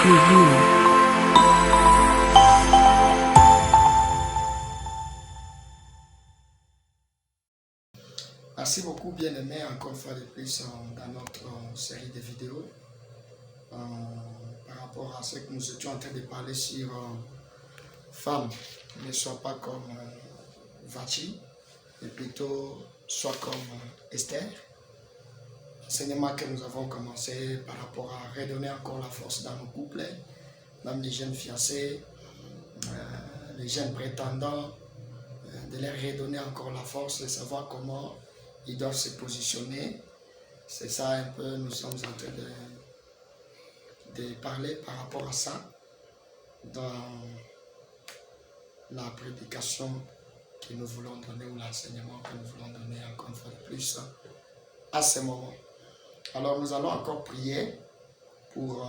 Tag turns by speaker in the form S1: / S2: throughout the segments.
S1: TV.
S2: Merci beaucoup, bien-aimés, encore une fois de plus dans notre série de vidéos par rapport à ce que nous étions en train de parler sur femmes ne soient pas comme Vachi, mais plutôt soient comme Esther. L'enseignement que nous avons commencé par rapport à redonner encore la force dans nos couples, même les jeunes fiancés, les jeunes prétendants, de leur redonner encore la force, de savoir comment ils doivent se positionner. C'est ça un peu, nous sommes en train de parler par rapport à ça dans la prédication que nous voulons donner ou l'enseignement que nous voulons donner encore une fois de plus à ce moment. Alors nous allons encore prier pour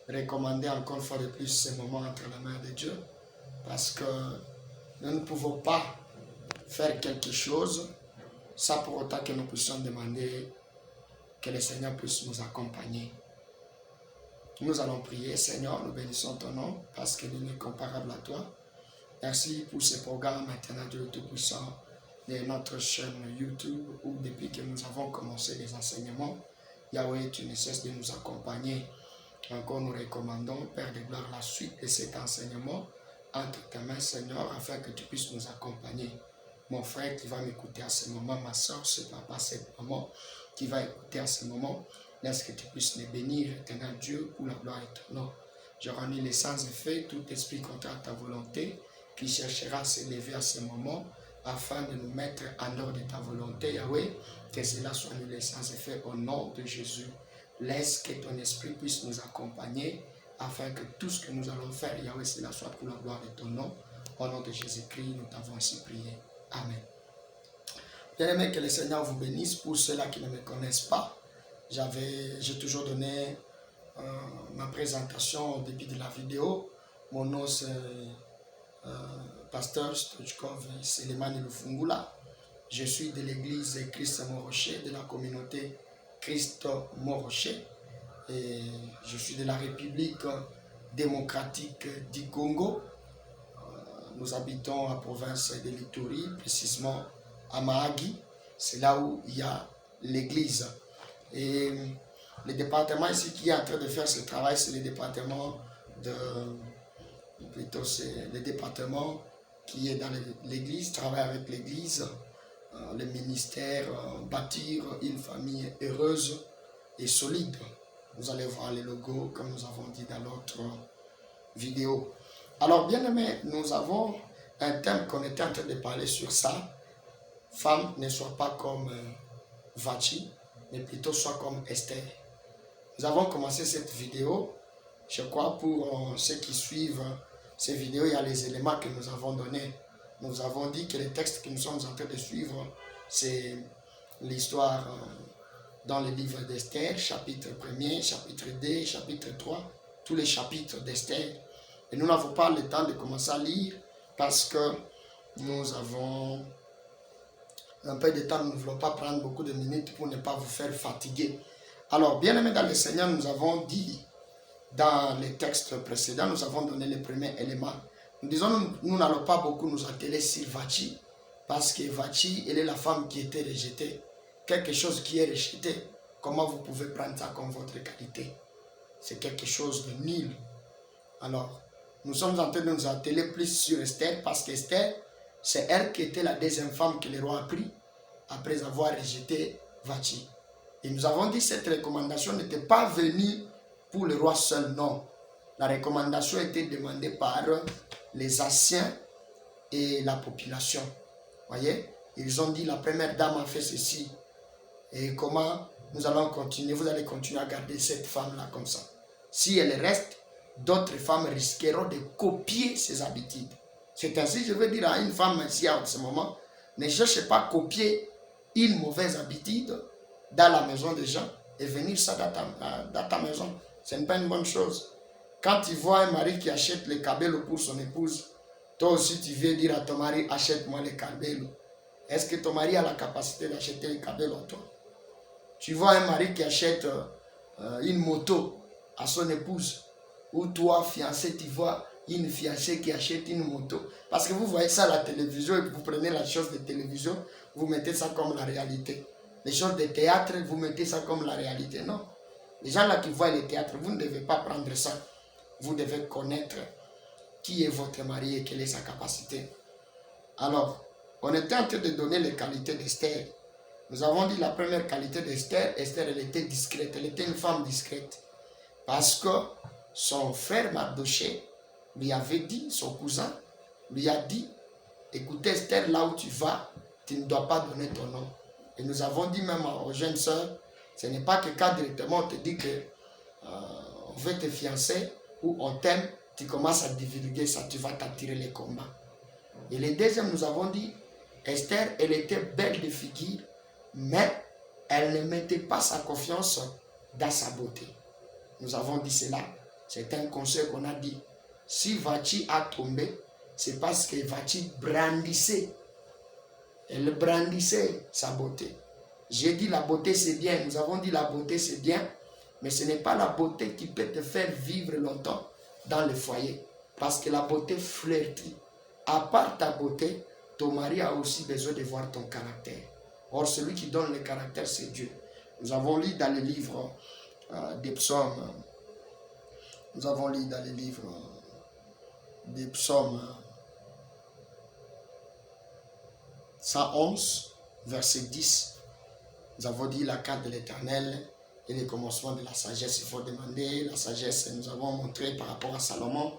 S2: recommander encore une fois de plus ce moment entre les mains de Dieu, parce que nous ne pouvons pas faire quelque chose sans pour autant que nous puissions demander que le Seigneur puisse nous accompagner. Nous allons prier. Seigneur, nous bénissons ton nom parce qu'il n'est comparable à toi. Merci pour ce programme maintenant, Dieu Tout-Puissant, de notre chaîne YouTube, où depuis que nous avons commencé les enseignements, Yahweh, tu ne cesses de nous accompagner. Encore nous recommandons, Père de gloire, la suite de cet enseignement entre tes mains, Seigneur, afin que tu puisses nous accompagner. Mon frère qui va m'écouter à ce moment, ma soeur, ce papa, cette maman qui va écouter à ce moment, laisse que tu puisses les bénir, éternel Dieu, pour la gloire et ton nom. Je renie les sans effet, tout esprit contraire à ta volonté, qui cherchera à s'élever à ce moment, afin de nous mettre en dehors de ta volonté, Yahweh, que cela soit annulé sans effet au nom de Jésus. Laisse que ton esprit puisse nous accompagner, afin que tout ce que nous allons faire, Yahweh, cela soit pour la gloire de ton nom. Au nom de Jésus-Christ, nous t'avons ainsi prié. Amen. Bien-aimé, que le Seigneur vous bénisse. Pour ceux-là qui ne me connaissent pas, j'ai toujours donné ma présentation au début de la vidéo. Mon nom c'est Pasteur Stochkov Selemani Lufungula. Je suis de l'église Christ Mont-Rocher, de la communauté Christ Mont-Rocher. Et je suis de la République démocratique du Congo. Nous habitons à la province de l'Ituri, précisément à Mahagi. C'est là où il y a l'église. Et le département ici qui est en train de faire ce travail, c'est le département qui est dans l'église, travaille avec l'église, le ministère, bâtir une famille heureuse et solide. Vous allez voir les logos comme nous avons dit dans l'autre vidéo. Alors bien aimé, nous avons un thème qu'on était en train de parler sur ça. Femme ne soit pas comme Vachi, mais plutôt soit comme Esther. Nous avons commencé cette vidéo, je crois pour ceux qui suivent ces vidéos, il y a les éléments que nous avons donnés. Nous avons dit que les textes que nous sommes en train de suivre, c'est l'histoire dans le livre d'Esther, chapitre 1er, chapitre 2, chapitre 3, tous les chapitres d'Esther. Et nous n'avons pas le temps de commencer à lire parce que nous avons un peu de temps, nous ne voulons pas prendre beaucoup de minutes pour ne pas vous faire fatiguer. Alors, bien aimés dans le Seigneur, nous avons dit dans les textes précédents, nous avons donné les premiers éléments. Nous disons, nous n'allons pas beaucoup nous atteler sur Vachi, parce que Vachi, elle est la femme qui était rejetée. Quelque chose qui est rejeté, comment vous pouvez prendre ça comme votre qualité? C'est quelque chose de nul. Alors, nous sommes en train de nous atteler plus sur Esther, parce qu'Esther, c'est elle qui était la deuxième femme que le roi a pris, après avoir rejeté Vachi. Et nous avons dit que cette recommandation n'était pas venue pour le roi seul, non. La recommandation était demandée par les anciens et la population. Voyez, ils ont dit la première dame a fait ceci. Et comment nous allons continuer? Vous allez continuer à garder cette femme-là comme ça. Si elle reste, d'autres femmes risqueront de copier ses habitudes. C'est ainsi, je veux dire à une femme ici en ce moment, ne cherchez pas à copier une mauvaise habitude dans la maison des gens et venir ça dans ta maison. Ce n'est pas une bonne chose. Quand tu vois un mari qui achète les cabellos pour son épouse, toi aussi tu viens dire à ton mari, achète-moi les cabellos. Est-ce que ton mari a la capacité d'acheter les cabellos à toi? Tu vois un mari qui achète une moto à son épouse. Ou toi, fiancé, tu vois une fiancée qui achète une moto. Parce que vous voyez ça à la télévision et vous prenez la chose de télévision, vous mettez ça comme la réalité. Les choses de théâtre, vous mettez ça comme la réalité. Non. Les gens là qui voient le théâtre, vous ne devez pas prendre ça. Vous devez connaître qui est votre mari et quelle est sa capacité. Alors, on était en train de donner les qualités d'Esther. Nous avons dit la première qualité d'Esther. Esther, elle était discrète. Elle était une femme discrète. Parce que son frère Mardochée lui avait dit, son cousin, lui a dit, écoute Esther, là où tu vas, tu ne dois pas donner ton nom. Et nous avons dit même aux jeunes sœurs, ce n'est pas que quand directement on te dit que on veut te fiancer ou on t'aime, tu commences à divulguer ça, tu vas t'attirer les combats. Et le deuxième, nous avons dit, Esther, elle était belle de figure, mais elle ne mettait pas sa confiance dans sa beauté. Nous avons dit cela. C'est un conseil qu'on a dit. Si Vachi a tombé, c'est parce que Vachi brandissait. Elle brandissait sa beauté. J'ai dit la beauté c'est bien. Nous avons dit la beauté c'est bien. Mais ce n'est pas la beauté qui peut te faire vivre longtemps dans le foyer. Parce que la beauté flirte. À part ta beauté, ton mari a aussi besoin de voir ton caractère. Or, celui qui donne le caractère, c'est Dieu. Nous avons lu dans le livre des psaumes. Nous avons lu dans le livre des psaumes 111, verset 10. Nous avons dit la carte de l'Éternel et les commencements de la sagesse. Il faut demander la sagesse. Nous avons montré par rapport à Salomon.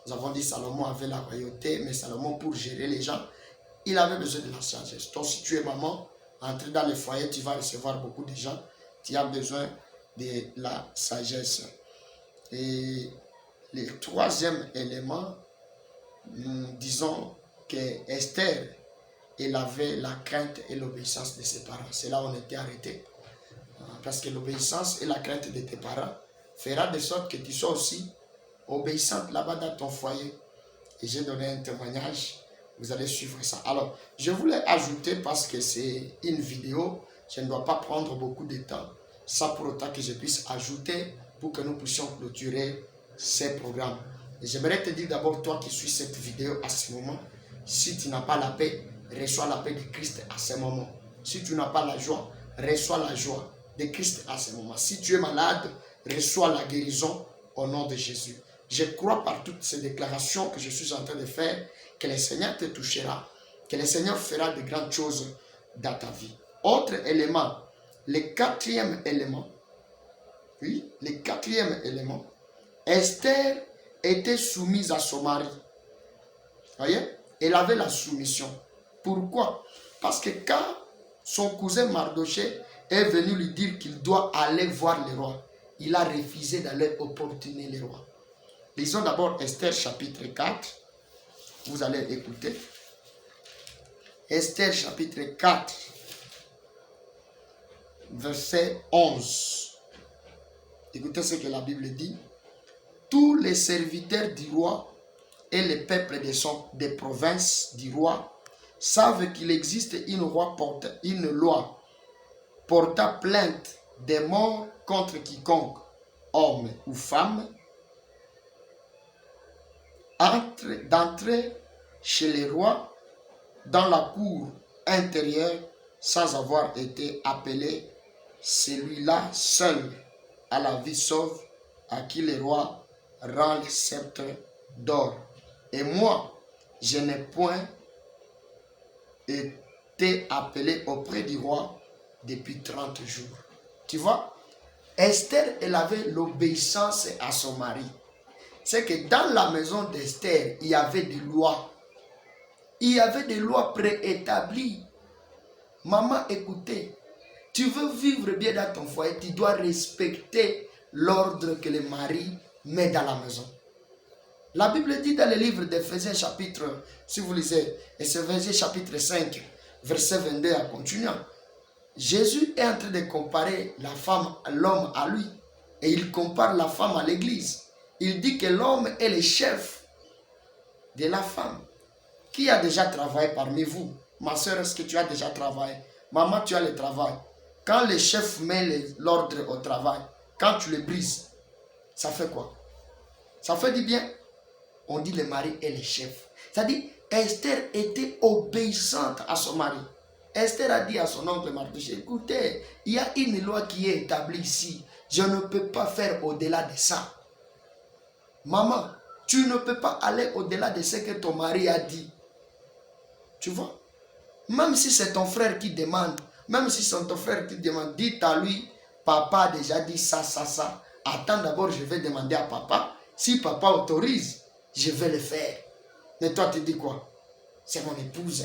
S2: Nous avons dit Salomon avait la royauté, mais Salomon, pour gérer les gens, il avait besoin de la sagesse. Donc, si tu es maman, entrer dans le foyer, tu vas recevoir beaucoup de gens. Tu as besoin de la sagesse. Et le troisième élément, nous disons que Esther, elle avait la crainte et l'obéissance de ses parents. C'est là où on était arrêté. Parce que l'obéissance et la crainte de tes parents fera de sorte que tu sois aussi obéissante là-bas dans ton foyer. Et j'ai donné un témoignage. Vous allez suivre ça. Alors, je voulais ajouter parce que c'est une vidéo. Je ne dois pas prendre beaucoup de temps. Ça pour autant que je puisse ajouter pour que nous puissions clôturer ces programmes. Et j'aimerais te dire d'abord, toi qui suis cette vidéo à ce moment, si tu n'as pas la paix, reçois la paix de Christ à ce moment. Si tu n'as pas la joie, reçois la joie de Christ à ce moment. Si tu es malade, reçois la guérison au nom de Jésus. Je crois par toutes ces déclarations que je suis en train de faire que le Seigneur te touchera, que le Seigneur fera de grandes choses dans ta vie. Autre élément, le quatrième élément, oui, le quatrième élément, Esther était soumise à son mari. Voyez, elle avait la soumission. Pourquoi? Parce que quand son cousin Mardochée est venu lui dire qu'il doit aller voir le roi, il a refusé d'aller opportuner le roi. Lisons d'abord Esther chapitre 4. Vous allez écouter. Esther chapitre 4, verset 11. Écoutez ce que la Bible dit. Tous les serviteurs du roi et les peuples des provinces du roi savent qu'il existe une loi portant plainte des morts contre quiconque, homme ou femme, d'entrer chez les rois dans la cour intérieure sans avoir été appelé, celui-là seul à la vie sauve, à qui le roi rend le sceptre d'or. Et moi, je n'ai point été appelé auprès du roi depuis 30 jours. Tu vois, Esther, elle avait l'obéissance à son mari. C'est que dans la maison d'Esther, il y avait des lois. Il y avait des lois préétablies. Maman, écoutez, tu veux vivre bien dans ton foyer, tu dois respecter l'ordre que le mari met dans la maison. La Bible dit dans le livre d'Éphésiens chapitre, si vous lisez, Éphésiens chapitre 5, verset 22 en continuant, Jésus est en train de comparer la femme, l'homme à lui. Et il compare la femme à l'église. Il dit que l'homme est le chef de la femme. Qui a déjà travaillé parmi vous? Ma soeur, est-ce que tu as déjà travaillé? Maman, tu as le travail. Quand le chef met l'ordre au travail, quand tu le brises, Ça fait quoi? Ça fait du bien. On dit le mari est le chef. C'est-à-dire, Esther était obéissante à son mari. Esther a dit à son oncle Mardochée, écoutez, il y a une loi qui est établie ici. Je ne peux pas faire au-delà de ça. Maman, tu ne peux pas aller au-delà de ce que ton mari a dit. Tu vois? Même si c'est ton frère qui demande, même si c'est ton frère qui demande, dites à lui, papa a déjà dit ça, ça, ça. Attends d'abord, je vais demander à papa. Si papa autorise, je vais le faire. Mais toi, tu dis quoi? C'est mon épouse.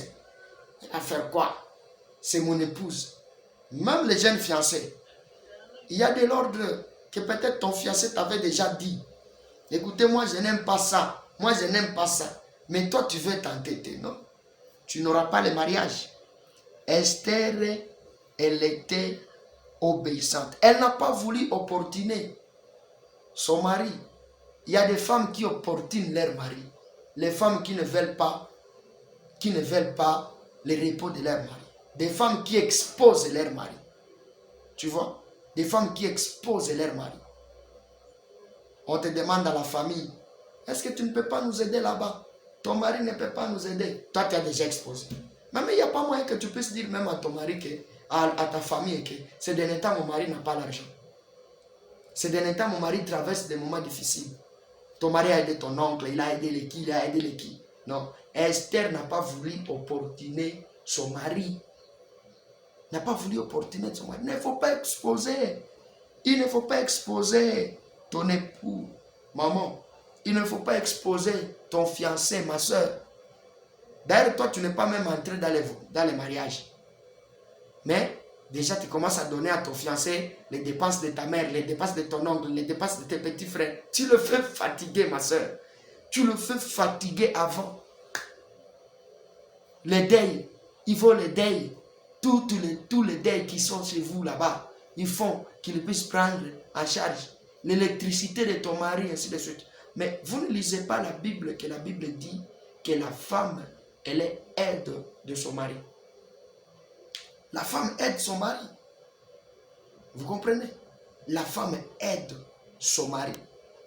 S2: Elle va faire quoi? C'est mon épouse. Même les jeunes fiancés, il y a de l'ordre que peut-être ton fiancé t'avait déjà dit. Écoutez, moi, je n'aime pas ça. Moi, je n'aime pas ça. Mais toi, tu veux t'entêter, non? Tu n'auras pas le mariage. Esther, elle était obéissante. Elle n'a pas voulu opportuner son mari. Il y a des femmes qui opportunent leur mari. Les femmes qui ne veulent pas le repos de leur mari. Des femmes qui exposent leur mari. Tu vois? Des femmes qui exposent leur mari. On te demande à la famille, est-ce que tu ne peux pas nous aider là-bas? Ton mari ne peut pas nous aider. Toi, tu as déjà exposé. Mais il n'y a pas moyen que tu puisses dire même à ton mari, à ta famille, que ces derniers temps, mon mari n'a pas l'argent. Ces derniers temps, mon mari traverse des moments difficiles. Ton mari a aidé ton oncle, il a aidé les qui, il a aidé les qui. Non. Esther n'a pas voulu opportuner son mari. N'a pas voulu opportuner son mari. Il ne faut pas exposer. Il ne faut pas exposer ton époux, maman. Il ne faut pas exposer ton fiancé, ma soeur. D'ailleurs, toi, tu n'es pas même entré dans les mariages. Mais déjà, tu commences à donner à ton fiancé les dépenses de ta mère, les dépenses de ton oncle, les dépenses de tes petits frères. Tu le fais fatiguer, ma soeur. Tu le fais fatiguer avant. Les deuils, il faut les deuils. Tous les deuils qui sont chez vous là-bas, ils font qu'ils puissent prendre en charge l'électricité de ton mari, ainsi de suite. Mais vous ne lisez pas la Bible, que la Bible dit que la femme, elle est aide de son mari. La femme aide son mari. Vous comprenez? La femme aide son mari.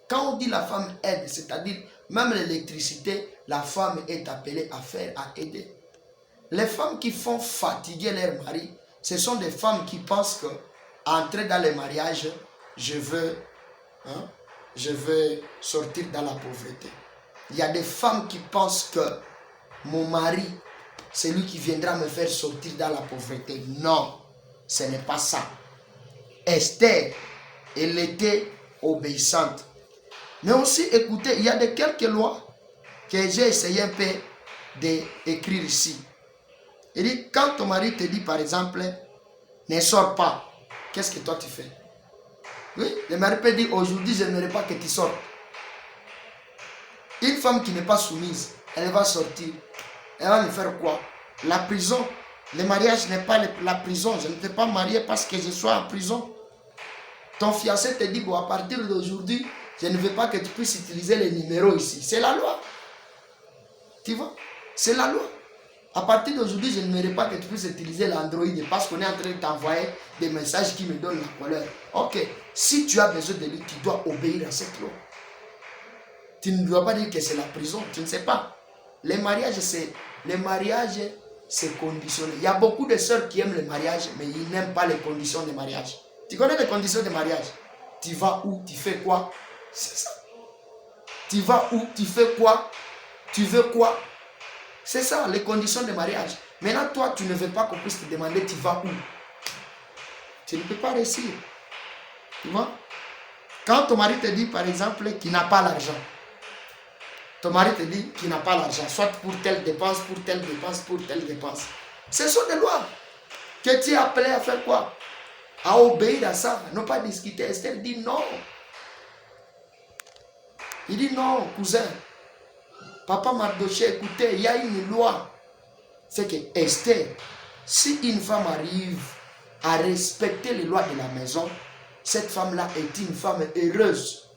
S2: Quand on dit la femme aide, c'est-à-dire même l'électricité, la femme est appelée à faire, à aider. Les femmes qui font fatiguer leur mari, ce sont des femmes qui pensent que entrer dans le mariage, je veux sortir dans la pauvreté. Il y a des femmes qui pensent que mon mari, c'est lui qui viendra me faire sortir dans la pauvreté. Non, ce n'est pas ça. Esther, elle était obéissante. Mais aussi, écoutez, il y a quelques lois que j'ai essayé un peu d'écrire ici. Il dit, quand ton mari te dit par exemple, ne sors pas, qu'est-ce que toi tu fais? Oui, le mari peut dire, aujourd'hui je n'aimerais pas que tu sortes. Une femme qui n'est pas soumise, elle va sortir. Elle va me faire quoi? La prison. Le mariage n'est pas la prison. Je ne t'ai pas marié parce que je sois en prison. Ton fiancé te dit, bon, à partir d'aujourd'hui, je ne veux pas que tu puisses utiliser les numéros ici. C'est la loi. Tu vois? C'est la loi. À partir d'aujourd'hui, je n'aimerais pas que tu puisses utiliser l'Android parce qu'on est en train de t'envoyer des messages qui me donnent la colère. Ok, si tu as besoin de lui, tu dois obéir à cette loi. Tu ne dois pas dire que c'est la prison, tu ne sais pas. Le mariage, c'est conditionné. Il y a beaucoup de sœurs qui aiment le mariage, mais ils n'aiment pas les conditions de mariage. Tu connais les conditions de mariage? Tu vas où? Tu fais quoi? C'est ça. Tu vas où? Tu fais quoi? Tu veux quoi? C'est ça, les conditions de mariage. Maintenant, toi, tu ne veux pas qu'on puisse te demander tu vas où. Tu ne peux pas réussir. Tu vois? Quand ton mari te dit, par exemple, qu'il n'a pas l'argent. Ton mari te dit qu'il n'a pas l'argent, soit pour telle dépense, pour telle dépense, pour telle dépense. Ce sont des lois que tu es appelé à faire quoi? À obéir à ça, non pas discuter. Esther dit non. Il dit non, cousin. Papa Mardochée, écoutez, il y a une loi. C'est que Esther, si une femme arrive à respecter les lois de la maison, cette femme-là est une femme heureuse.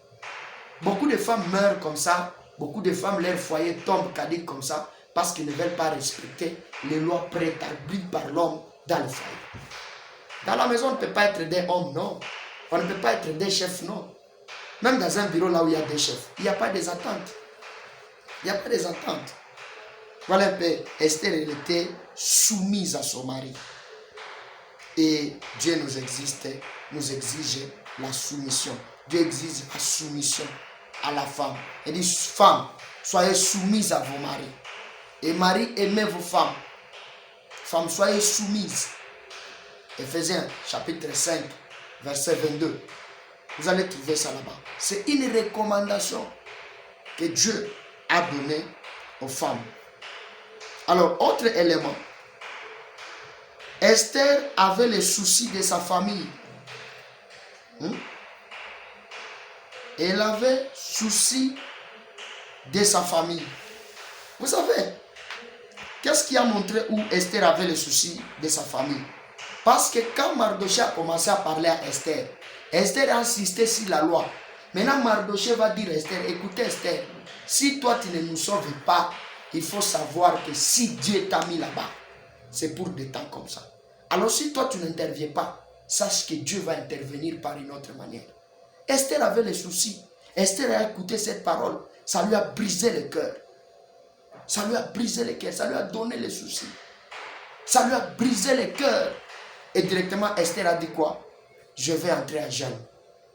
S2: Beaucoup de femmes meurent comme ça. Beaucoup de femmes, leur foyer tombe caduc comme ça parce qu'ils ne veulent pas respecter les lois préétablies par l'homme dans le foyer. Dans la maison, on ne peut pas être des hommes, non. On ne peut pas être des chefs, non. Même dans un bureau là où il y a des chefs, il n'y a pas des attentes. Il n'y a pas des attentes. Voilà un peu, Esther, elle était soumise à son mari. Et Dieu nous exige la soumission. Dieu exige la soumission à la femme. Il dit, femmes, soyez soumises à vos maris. Et maris, aimez vos femmes. Femmes, soyez soumises. Éphésiens chapitre 5, verset 22. Vous allez trouver ça là-bas. C'est une recommandation que Dieu a donnée aux femmes. Alors, autre élément. Esther avait les soucis de sa famille. Elle avait souci de sa famille. Vous savez, qu'est-ce qui a montré où Esther avait les soucis de sa famille? Parce que quand Mardochée a commencé à parler à Esther, Esther a insisté sur la loi. Maintenant, Mardochée va dire à Esther, écoutez Esther, si toi tu ne nous sauves pas, il faut savoir que si Dieu t'a mis là-bas, c'est pour des temps comme ça. Alors si toi tu n'interviens pas, sache que Dieu va intervenir par une autre manière. Esther avait les soucis. Esther a écouté cette parole. Ça lui a brisé le cœur. Ça lui a brisé le cœur. Ça lui a donné les soucis. Ça lui a brisé le cœur. Et directement Esther a dit quoi? Je vais entrer à jeûne.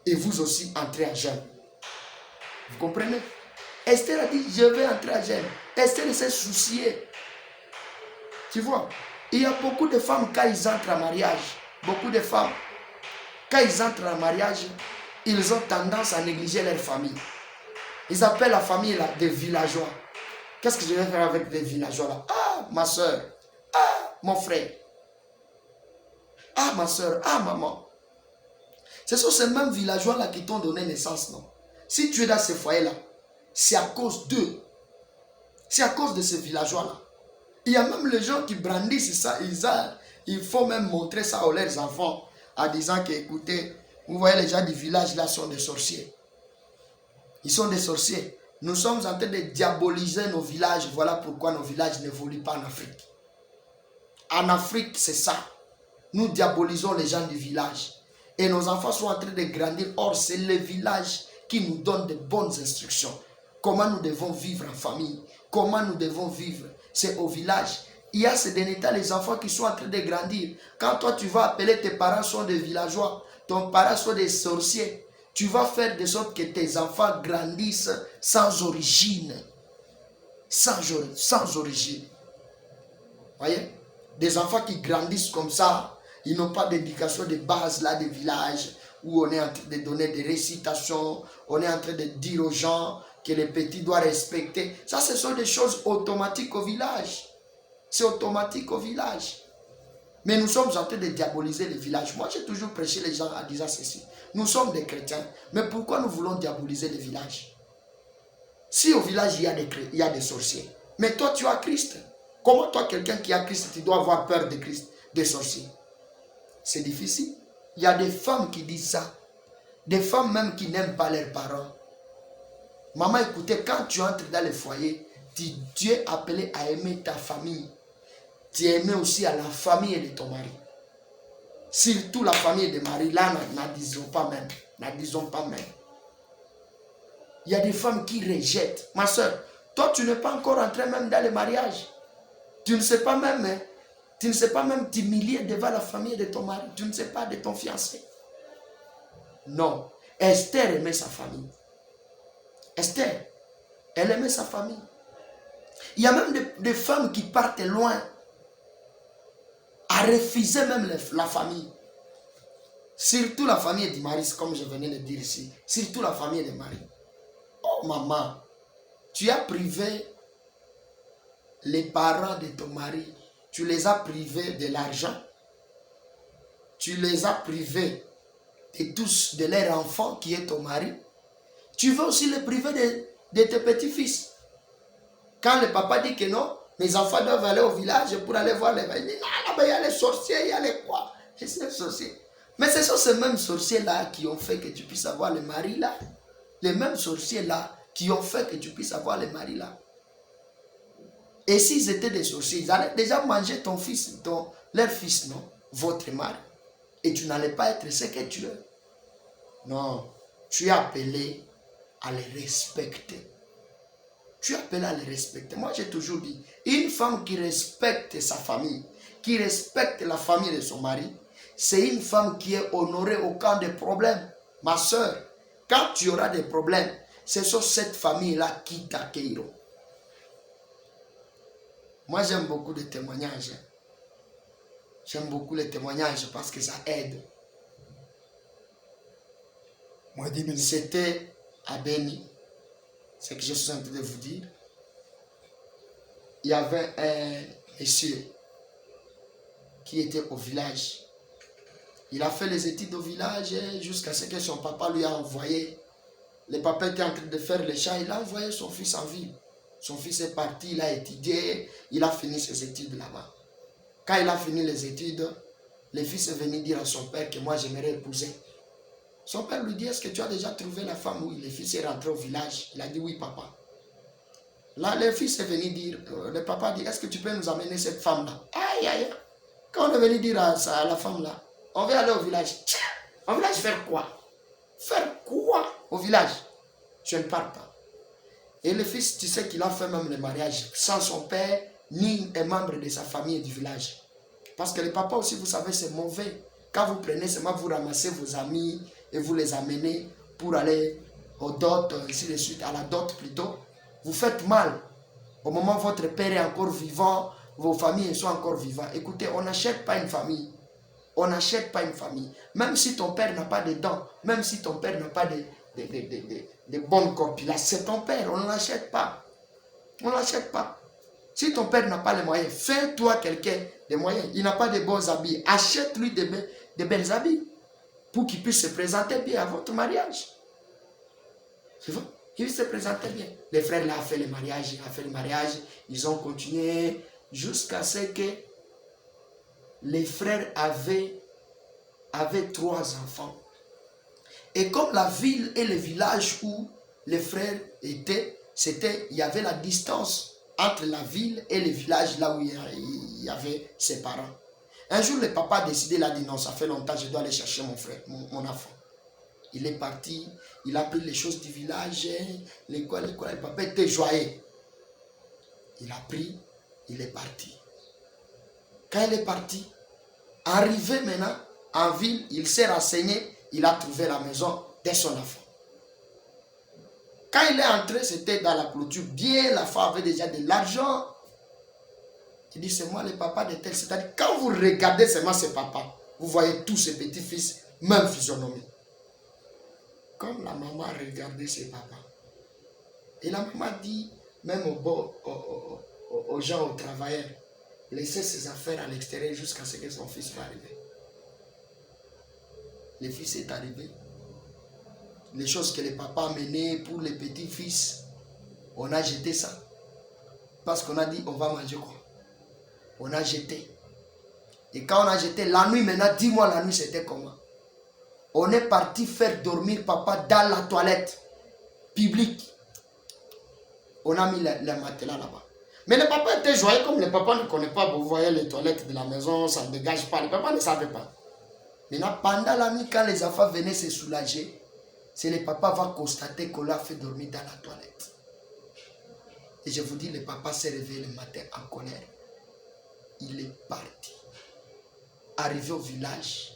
S2: Et vous aussi entrez à jeûne. Vous comprenez? Esther a dit je vais entrer à jeûne. Esther s'est souciée. Tu vois? Il y a beaucoup de femmes quand ils entrent en mariage. Beaucoup de femmes, quand ils entrent en mariage, ils ont tendance à négliger leur famille. Ils appellent la famille là des villageois. Qu'est-ce que je vais faire avec des villageois là? Ah, ma soeur. Ah, mon frère. Ah, ma soeur. Ah, maman. Ce sont ces mêmes villageois là qui t'ont donné naissance, non? Si tu es dans ce foyer là, c'est à cause d'eux. C'est à cause de ces villageois là. Il y a même les gens qui brandissent ça. Il faut même montrer ça à leurs enfants en disant que, écoutez, vous voyez les gens du village là sont des sorciers. Ils sont des sorciers. Nous sommes en train de diaboliser nos villages. Voilà pourquoi nos villages n'évoluent pas en Afrique. En Afrique, c'est ça. Nous diabolisons les gens du village. Et nos enfants sont en train de grandir. Or, c'est le village qui nous donne de bonnes instructions. Comment nous devons vivre en famille. Comment nous devons vivre. C'est au village. Il y a ces derniers temps les enfants qui sont en train de grandir. Quand toi, tu vas appeler tes parents sont des villageois. Ton parent sont des sorciers. Tu vas faire de sorte que tes enfants grandissent sans origine. Sans origine. Voyez? Des enfants qui grandissent comme ça. Ils n'ont pas d'éducation de base là des villages. Où on est en train de donner des récitations. On est en train de dire aux gens que les petits doivent respecter. Ça, ce sont des choses automatiques au village. C'est automatique au village. Mais nous sommes en train de diaboliser les villages. Moi, j'ai toujours prêché les gens en disant ceci. Nous sommes des chrétiens. Mais pourquoi nous voulons diaboliser les villages? Si au village, il y a des sorciers. Mais toi, tu as Christ. Comment toi, quelqu'un qui a Christ, tu dois avoir peur de Christ, des sorciers? C'est difficile. Il y a des femmes qui disent ça. Des femmes même qui n'aiment pas leurs parents. Maman, écoutez, quand tu entres dans le foyer, tu es appelé à aimer ta famille. Tu es aimé aussi à la famille de ton mari. Surtout la famille de Marie, là, n'en pas même. N'en disons pas même. Il y a des femmes qui rejettent. Ma soeur, toi, tu n'es pas encore entré même dans le mariage. Tu ne sais pas même, hein, tu ne sais pas même t'humilier devant la famille de ton mari. Tu ne sais pas de ton fiancé. Non. Esther aimait sa famille. Esther, elle aimait sa famille. Il y a même des femmes qui partent loin, à refuser même la famille. Surtout la famille du mari, comme je venais de dire ici. Surtout la famille du mari. Oh maman, tu as privé les parents de ton mari. Tu les as privés de l'argent. Tu les as privés de tous, de leur enfant qui est ton mari. Tu veux aussi les priver de tes petits-fils. Quand le papa dit que non, mes enfants doivent aller au village pour aller voir les... Il dit, non, il y a les sorciers, il y a les quoi. Et c'est les sorciers. Mais ce sont ces mêmes sorciers-là qui ont fait que tu puisses avoir le mari là. Les mêmes sorciers-là qui ont fait que tu puisses avoir le mari là. Et s'ils étaient des sorciers, ils allaient déjà manger ton fils, leur fils, non? Votre mari. Et tu n'allais pas être ce que tu es. Non. tu es appelé à les respecter. Tu es appelé à les respecter. Moi, j'ai toujours dit, une femme qui respecte sa famille, qui respecte la famille de son mari, c'est une femme qui est honorée au cas des problèmes. Ma soeur, quand tu auras des problèmes, c'est sur cette famille-là qui t'accueillera. Moi, j'aime beaucoup les témoignages. J'aime beaucoup les témoignages parce que ça aide. C'était à Béni, ce que je suis en train de vous dire. Il y avait un monsieur qui était au village. Il a fait les études au village jusqu'à ce que son papa lui a envoyé. Le papa était en train de faire les champs, il a envoyé son fils en ville. Son fils est parti, il a étudié, il a fini ses études là-bas. Quand il a fini les études, le fils est venu dire à son père que moi j'aimerais épouser. Son père lui dit, est-ce que tu as déjà trouvé la femme? Oui, le fils est rentré au village. Il a dit, oui papa. Là, le fils est venu dire, le papa dit, est-ce que tu peux nous amener cette femme-là? Aïe, aïe. Quand on est venu dire à la femme-là, on va aller au village. Au village faire quoi? Faire quoi au village? Je ne pars pas. Et le fils, tu sais qu'il a fait même le mariage sans son père, ni un membre de sa famille et du village. Parce que le papa aussi, vous savez, c'est mauvais. Quand vous prenez seulement, vous ramassez vos amis et vous les amenez pour aller au dot, ainsi de suite, à la dot plutôt. Vous faites mal. Au moment où votre père est encore vivant, vos familles sont encore vivantes. Écoutez, on n'achète pas une famille. On n'achète pas une famille. Même si ton père n'a pas de dents, même si ton père n'a pas de bonnes compilations, c'est ton père, on ne l'achète pas. On ne l'achète pas. Si ton père n'a pas les moyens, fais-toi quelqu'un des moyens. Il n'a pas de bons habits. Achète-lui de belles habits pour qu'il puisse se présenter bien à votre mariage. C'est vrai? Il puisse se présenter bien. Les frères là ont fait le mariage, ils ont continué jusqu'à ce que les frères avaient 3 enfants. Et comme la ville et le village où les frères étaient, il y avait la distance entre la ville et le village là où il y avait ses parents. Un jour, le papa a décidé, il a dit non, ça fait longtemps, je dois aller chercher mon frère, mon enfant. Il est parti, il a pris les choses du village, l'école, le papa était joyeux. Il a pris, il est parti. Quand il est parti, arrivé maintenant en ville, il s'est renseigné, il a trouvé la maison de son enfant. Quand il est entré, c'était dans la clôture. Bien, la femme avait déjà de l'argent. Il dit, c'est moi le papa de tel. C'est-à-dire, quand vous regardez seulement ce papa, vous voyez tous ses petits-fils, même physionomie. Comme la maman regardait ses papas. Et la maman dit, même aux gens, aux travailleurs, laissez ses affaires à l'extérieur jusqu'à ce que son fils va arriver. Le fils est arrivé. Les choses que le papa a menées pour les petits-fils, on a jeté ça. Parce qu'on a dit, on va manger quoi? On a jeté. Et quand on a jeté, la nuit maintenant, dis-moi la nuit c'était comment? On est parti faire dormir papa dans la toilette publique. On a mis le matelas là-bas. Mais le papa était joyeux, comme le papa ne connaît pas, vous voyez les toilettes de la maison, ça ne dégage pas. Le papa ne savait pas. Maintenant, pendant la nuit, quand les enfants venaient se soulager, c'est le papa va constater qu'on l'a fait dormir dans la toilette. Et je vous dis, le papa s'est réveillé le matin en colère. Il est parti. Arrivé au village,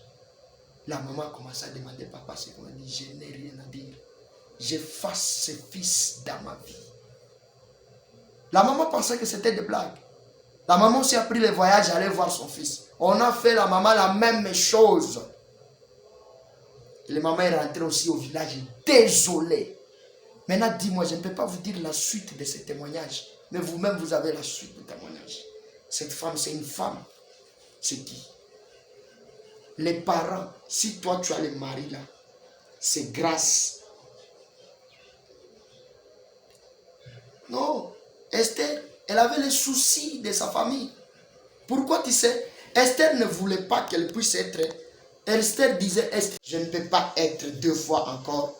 S2: la maman a commencé à demander papa ce qu'on a dit. Je n'ai rien à dire. J'efface ce fils dans ma vie. La maman pensait que c'était des blagues. La maman aussi a pris le voyage, aller voir son fils. On a fait la maman la même chose. Et la maman est rentrée aussi au village désolée. Maintenant, dis-moi, je ne peux pas vous dire la suite de ce témoignage. Mais vous-même, vous avez la suite du témoignage. Cette femme, c'est une femme. C'est qui? Les parents, si toi tu as le mari là, c'est grâce. Non, Esther, elle avait les soucis de sa famille. Pourquoi tu sais? Esther ne voulait pas qu'elle puisse être. Esther disait, Esther, je ne peux pas être 2 fois encore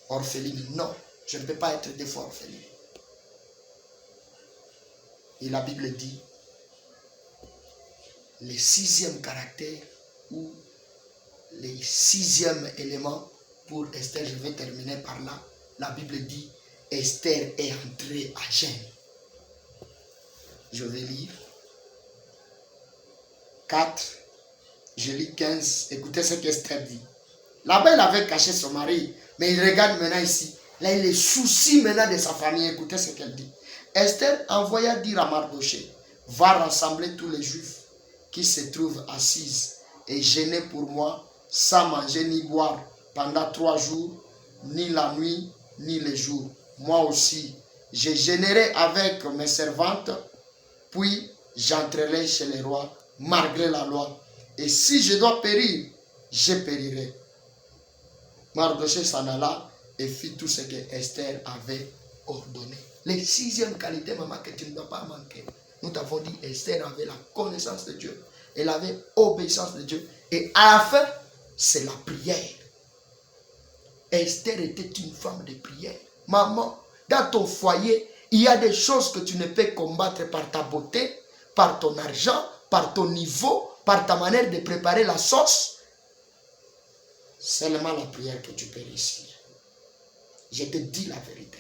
S2: orpheline. Non, je ne peux pas être 2 fois orpheline. Et la Bible dit, le 6e caractère ou le 6e élément pour Esther, je vais terminer par là. La Bible dit, Esther est entrée à Gênes. Je vais lire. 4, je lis 15. Écoutez ce qu'Esther dit. Là-bas, il avait caché son mari, mais il regarde maintenant ici. Là, il est souci maintenant de sa famille. Écoutez ce qu'elle dit. Esther envoya dire à Mardochée, va rassembler tous les Juifs qui se trouvent assis et jeûner pour moi, sans manger ni boire pendant 3 jours, ni la nuit, ni les jours. Moi aussi, je jeûnerai avec mes servantes, puis j'entrerai chez les rois, malgré la loi. Et si je dois périr, je périrai. Mardochée s'en alla et fit tout ce que Esther avait ordonné. Les 6e qualité, maman, que tu ne dois pas manquer. Nous t'avons dit, Esther avait la connaissance de Dieu. Elle avait obéissance de Dieu. Et à la fin, c'est la prière. Esther était une femme de prière. Maman, dans ton foyer, il y a des choses que tu ne peux combattre par ta beauté, par ton argent, par ton niveau, par ta manière de préparer la sauce. Seulement la prière que tu peux réussir. Je te dis la vérité.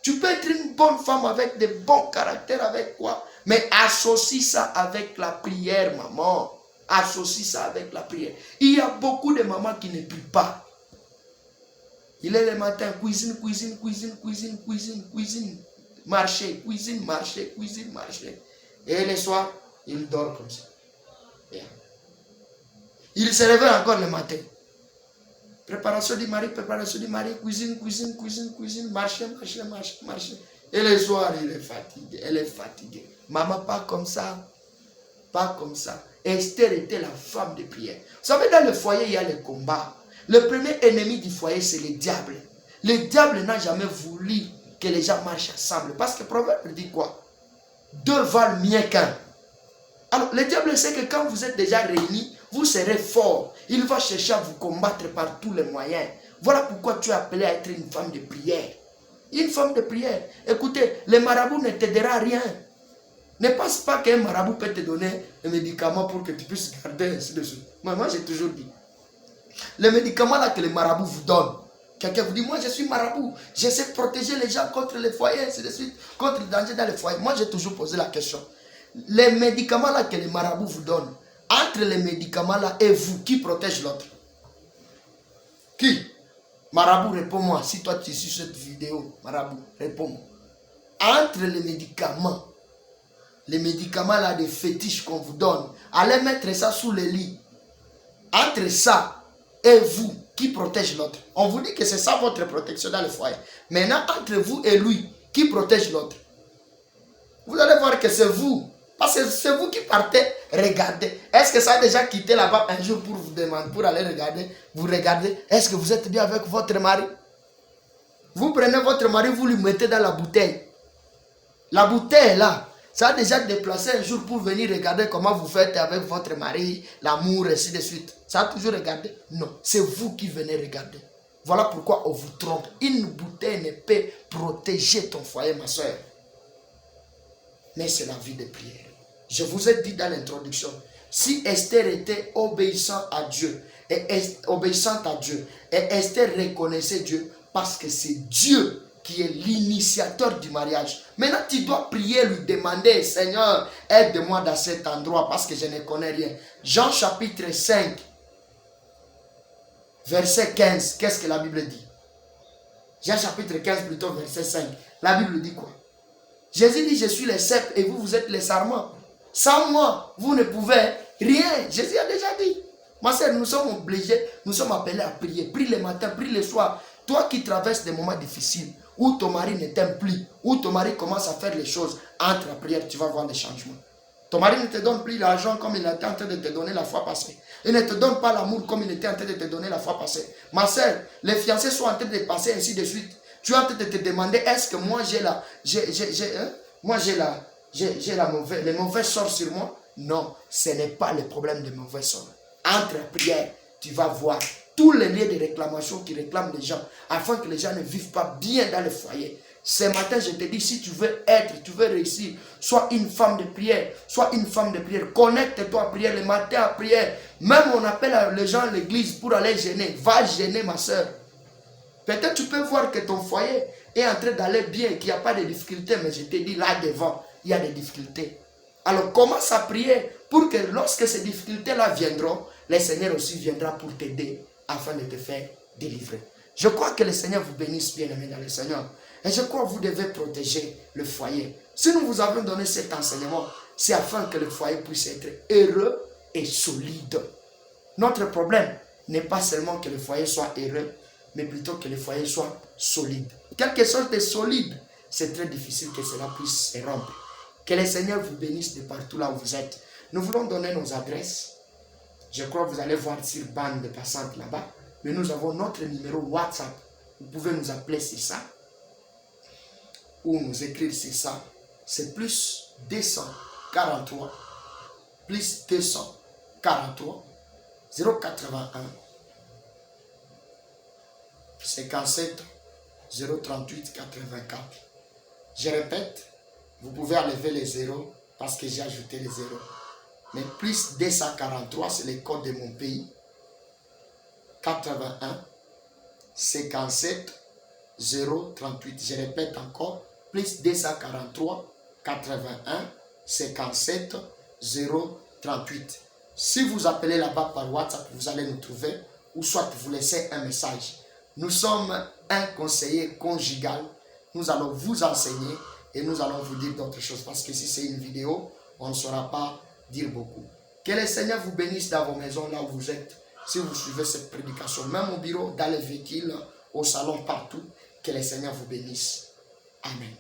S2: Tu peux être une bonne femme avec de bons caractères, avec quoi? Mais associe ça avec la prière, maman. Associe ça avec la prière. Il y a beaucoup de mamans qui ne prient pas. Il est le matin, cuisine, cuisine, cuisine, cuisine, cuisine, cuisine, marcher, cuisine, marcher, cuisine, marcher. Et le soir, il dort comme ça. Bien. Il se réveille encore le matin. Préparation du mari, cuisine, cuisine, cuisine, cuisine, marcher, marcher, marcher, marcher. Et le soir, il est fatigué, elle est fatiguée. Maman, pas comme ça. Pas comme ça. Esther était la femme de prière. Vous savez, dans le foyer, il y a le combat. Le premier ennemi du foyer, c'est le diable. Le diable n'a jamais voulu que les gens marchent ensemble. Parce que le proverbe dit quoi? 2 valent mieux qu'un. Alors, le diable sait que quand vous êtes déjà réunis, vous serez fort. Il va chercher à vous combattre par tous les moyens. Voilà pourquoi tu es appelé à être une femme de prière. Une femme de prière. Écoutez, le marabout ne t'aidera à rien. Ne pense pas qu'un marabout peut te donner un médicament pour que tu puisses garder ainsi de suite. Moi j'ai toujours dit. Les médicaments là que les marabouts vous donnent. Quelqu'un vous dit, moi je suis marabout. J'essaie de protéger les gens contre les foyers, ainsi de suite. Contre le danger dans les foyers. Moi j'ai toujours posé la question. Les médicaments là que les marabouts vous donnent, entre les médicaments là et vous, qui protège l'autre? Qui? Marabout, réponds-moi. Si toi tu suis cette vidéo, marabout, réponds-moi. Entre les médicaments là des fétiches qu'on vous donne, allez mettre ça sous le lit. Entre ça et vous, qui protège l'autre? On vous dit que c'est ça votre protection dans le foyer. Maintenant, entre vous et lui, qui protège l'autre? Vous allez voir que c'est vous. Parce que c'est vous qui partez regarder. Est-ce que ça a déjà quitté là-bas un jour pour vous demander, pour aller regarder? Vous regardez, est-ce que vous êtes bien avec votre mari? Vous prenez votre mari, vous lui mettez dans la bouteille. La bouteille là, ça a déjà déplacé un jour pour venir regarder comment vous faites avec votre mari, l'amour, ainsi de suite. Ça a toujours regardé? Non, c'est vous qui venez regarder. Voilà pourquoi on vous trompe. Une bouteille ne peut protéger ton foyer, ma soeur. Mais c'est la vie de prière. Je vous ai dit dans l'introduction, si Esther était obéissante à Dieu, et Esther reconnaissait Dieu, parce que c'est Dieu qui est l'initiateur du mariage. Maintenant, tu dois prier, lui demander, Seigneur, aide-moi dans cet endroit, parce que je ne connais rien. Jean chapitre 5, verset 15, qu'est-ce que la Bible dit? Jean chapitre 15, plutôt verset 5. La Bible dit quoi? Jésus dit, je suis le cep et vous, vous êtes les sarments. Sans moi, vous ne pouvez rien. Jésus a déjà dit. Ma soeur, nous sommes obligés, nous sommes appelés à prier. Prie le matin, prie le soir. Toi qui traverses des moments difficiles, où ton mari ne t'aime plus, où ton mari commence à faire les choses, entre la prière, tu vas voir les changements. Ton mari ne te donne plus l'argent comme il était en train de te donner la fois passée. Il ne te donne pas l'amour comme il était en train de te donner la fois passée. Ma soeur, les fiancés sont en train de passer ainsi de suite. Tu es en train de te demander, est-ce que moi j'ai les mauvais sorts sur moi? Non, ce n'est pas le problème des mauvais sorts. Entre la prière, tu vas voir tous les liens de réclamation qui réclament les gens, afin que les gens ne vivent pas bien dans le foyer. Ce matin, je te dis, si tu veux réussir, sois une femme de prière, connecte-toi à prière, le matin à prière. Même on appelle les gens à l'église pour aller gêner. Va gêner, ma soeur. Peut-être tu peux voir que ton foyer est en train d'aller bien, qu'il n'y a pas de difficultés, mais je te dis là devant, il y a des difficultés. Alors commence à prier pour que lorsque ces difficultés-là viendront, le Seigneur aussi viendra pour t'aider afin de te faire délivrer. Je crois que le Seigneur vous bénisse, bien-aimés dans le Seigneur. Et je crois que vous devez protéger le foyer. Si nous vous avons donné cet enseignement, c'est afin que le foyer puisse être heureux et solide. Notre problème n'est pas seulement que le foyer soit heureux, mais plutôt que le foyer soit solide. Quelque chose de solide, c'est très difficile que cela puisse se rompre. Que le Seigneur vous bénisse de partout là où vous êtes. Nous voulons donner nos adresses. Je crois que vous allez voir sur bande de passantes là-bas. Mais nous avons notre numéro WhatsApp. Vous pouvez nous appeler sur ça. Ou nous écrire sur ça. C'est plus 243. Plus 243. 081. 57. 038 84. Je répète. Vous pouvez enlever les zéros parce que j'ai ajouté les zéros. Mais plus 243, c'est le code de mon pays. 81 57 038. Je répète encore. Plus 243 81 57 038. Si vous appelez là-bas par WhatsApp, vous allez nous trouver. Ou soit vous laissez un message. Nous sommes un conseiller conjugal. Nous allons vous enseigner. Et nous allons vous dire d'autres choses. Parce que si c'est une vidéo, on ne saura pas dire beaucoup. Que le Seigneur vous bénisse dans vos maisons, là où vous êtes. Si vous suivez cette prédication, même au bureau, dans les véhicules, au salon, partout. Que le Seigneur vous bénisse. Amen.